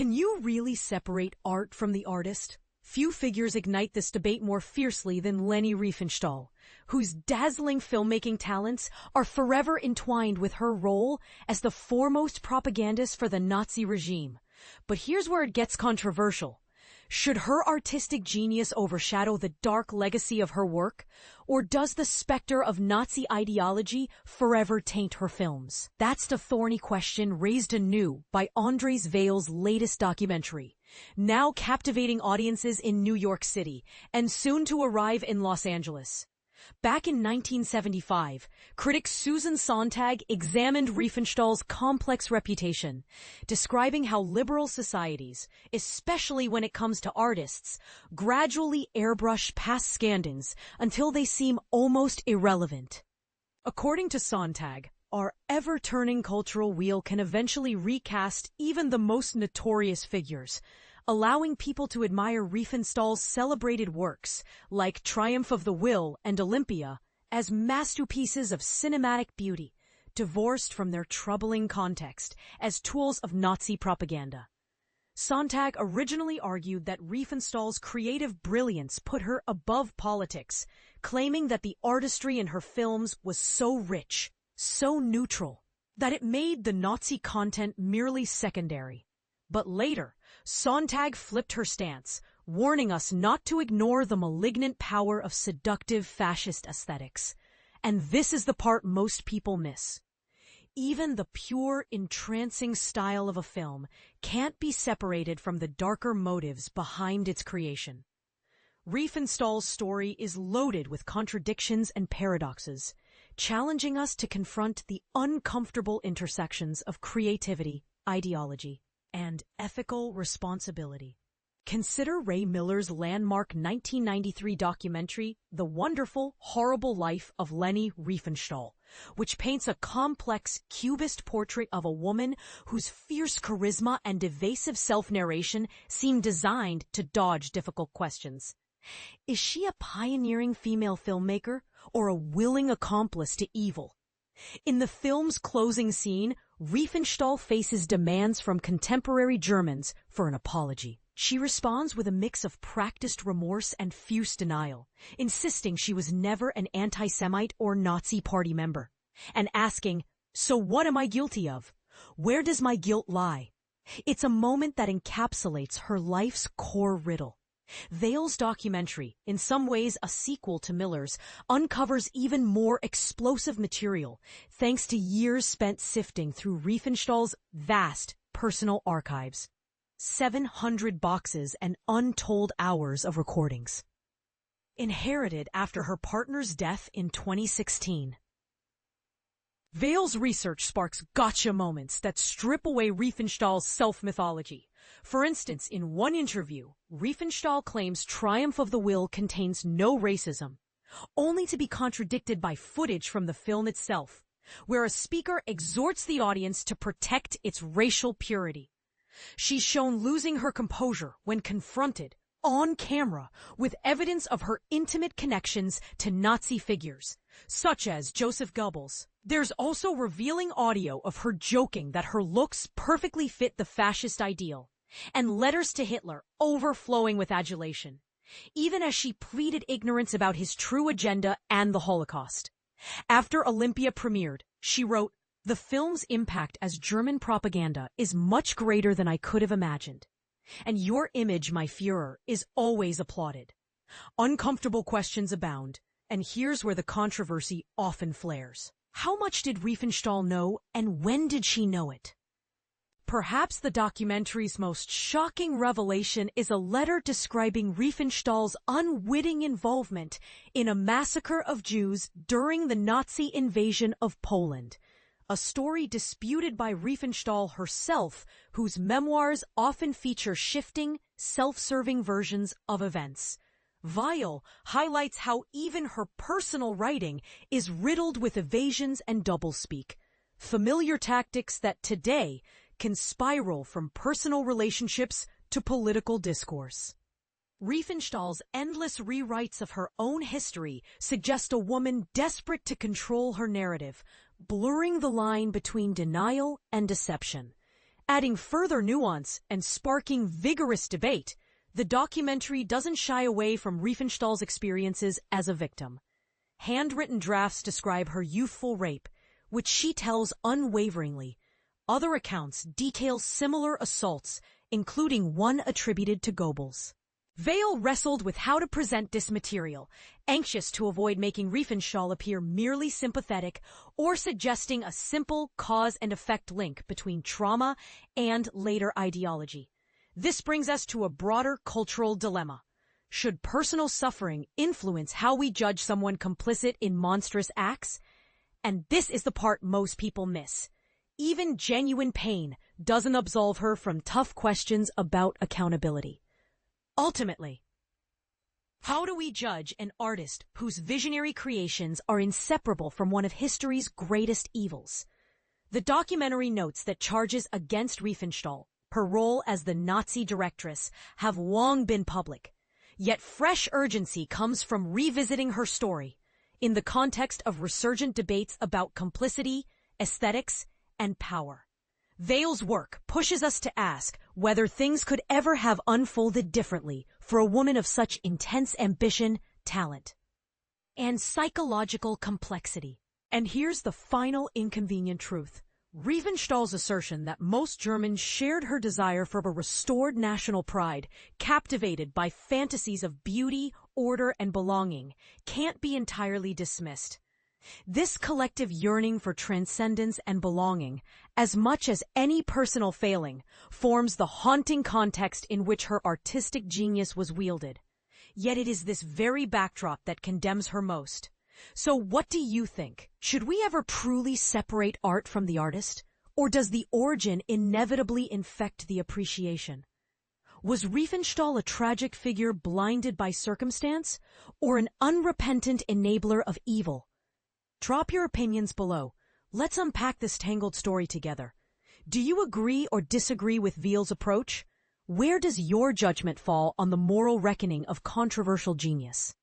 Can you really separate art from the artist? Few figures ignite this debate more fiercely than Leni Riefenstahl, whose dazzling filmmaking talents are forever entwined with her role as the foremost propagandist for the Nazi regime. But here's where it gets controversial. Should her artistic genius overshadow the dark legacy of her work, or does the specter of Nazi ideology forever taint her films? That's the thorny question raised anew by Andres Veiel's latest documentary, now captivating audiences in New York City and soon to arrive in Los Angeles. Back in 1975, critic Susan Sontag examined Riefenstahl's complex reputation, describing how liberal societies, especially when it comes to artists, gradually airbrush past scandals until they seem almost irrelevant. According to Sontag, our ever-turning cultural wheel can eventually recast even the most notorious figures, allowing people to admire Riefenstahl's celebrated works, like Triumph of the Will and Olympia, as masterpieces of cinematic beauty, divorced from their troubling context as tools of Nazi propaganda. Sontag originally argued that Riefenstahl's creative brilliance put her above politics, claiming that the artistry in her films was so rich, so neutral, that it made the Nazi content merely secondary. But later, Sontag flipped her stance, warning us not to ignore the malignant power of seductive fascist aesthetics. And this is the part most people miss. Even the pure, entrancing style of a film can't be separated from the darker motives behind its creation. Riefenstahl's story is loaded with contradictions and paradoxes, challenging us to confront the uncomfortable intersections of creativity, ideology, and ethical responsibility. Consider Ray Miller's landmark 1993 documentary, The Wonderful, Horrible Life of Leni Riefenstahl, which paints a complex, cubist portrait of a woman whose fierce charisma and evasive self-narration seem designed to dodge difficult questions. Is she a pioneering female filmmaker or a willing accomplice to evil? In the film's closing scene, Riefenstahl faces demands from contemporary Germans for an apology. She responds with a mix of practiced remorse and fierce denial, insisting she was never an anti-Semite or Nazi party member, and asking, "So what am I guilty of? Where does my guilt lie?" It's a moment that encapsulates her life's core riddle. Veiel's documentary, in some ways a sequel to Miller's, uncovers even more explosive material thanks to years spent sifting through Riefenstahl's vast personal archives. 700 boxes and untold hours of recordings. Inherited after her partner's death in 2016. Veiel's research sparks gotcha moments that strip away Riefenstahl's self-mythology. For instance, in one interview, Riefenstahl claims Triumph of the Will contains no racism, only to be contradicted by footage from the film itself, where a speaker exhorts the audience to protect its racial purity. She's shown losing her composure when confronted, on camera, with evidence of her intimate connections to Nazi figures, such as Joseph Goebbels. There's also revealing audio of her joking that her looks perfectly fit the fascist ideal, and letters to Hitler overflowing with adulation, even as she pleaded ignorance about his true agenda and the Holocaust. After Olympia premiered, she wrote, "The film's impact as German propaganda is much greater than I could have imagined. And your image, my Führer, is always applauded." Uncomfortable questions abound, and here's where the controversy often flares. How much did Riefenstahl know, and when did she know it? Perhaps the documentary's most shocking revelation is a letter describing Riefenstahl's unwitting involvement in a massacre of Jews during the Nazi invasion of Poland, a story disputed by Riefenstahl herself, whose memoirs often feature shifting, self-serving versions of events. Veiel highlights how even her personal writing is riddled with evasions and doublespeak, familiar tactics that today can spiral from personal relationships to political discourse. Riefenstahl's endless rewrites of her own history suggest a woman desperate to control her narrative, blurring the line between denial and deception. Adding further nuance and sparking vigorous debate, the documentary doesn't shy away from Riefenstahl's experiences as a victim. Handwritten drafts describe her youthful rape, which she tells unwaveringly. Other accounts detail similar assaults, including one attributed to Goebbels. Veiel wrestled with how to present this material, anxious to avoid making Riefenstahl appear merely sympathetic or suggesting a simple cause and effect link between trauma and later ideology. This brings us to a broader cultural dilemma. Should personal suffering influence how we judge someone complicit in monstrous acts? And this is the part most people miss. Even genuine pain doesn't absolve her from tough questions about accountability. Ultimately, how do we judge an artist whose visionary creations are inseparable from one of history's greatest evils? The documentary notes that charges against Riefenstahl, her role as the Nazi directress, have long been public. Yet fresh urgency comes from revisiting her story in the context of resurgent debates about complicity, aesthetics, and power. Veiel's work pushes us to ask whether things could ever have unfolded differently for a woman of such intense ambition, talent, and psychological complexity. And here's the final inconvenient truth. Riefenstahl's assertion that most Germans shared her desire for a restored national pride, captivated by fantasies of beauty, order, and belonging, can't be entirely dismissed. This collective yearning for transcendence and belonging, as much as any personal failing, forms the haunting context in which her artistic genius was wielded. Yet it is this very backdrop that condemns her most. So what do you think? Should we ever truly separate art from the artist? Or does the origin inevitably infect the appreciation? Was Riefenstahl a tragic figure blinded by circumstance, or an unrepentant enabler of evil? Drop your opinions below. Let's unpack this tangled story together. Do you agree or disagree with Veiel's approach? Where does your judgment fall on the moral reckoning of controversial genius?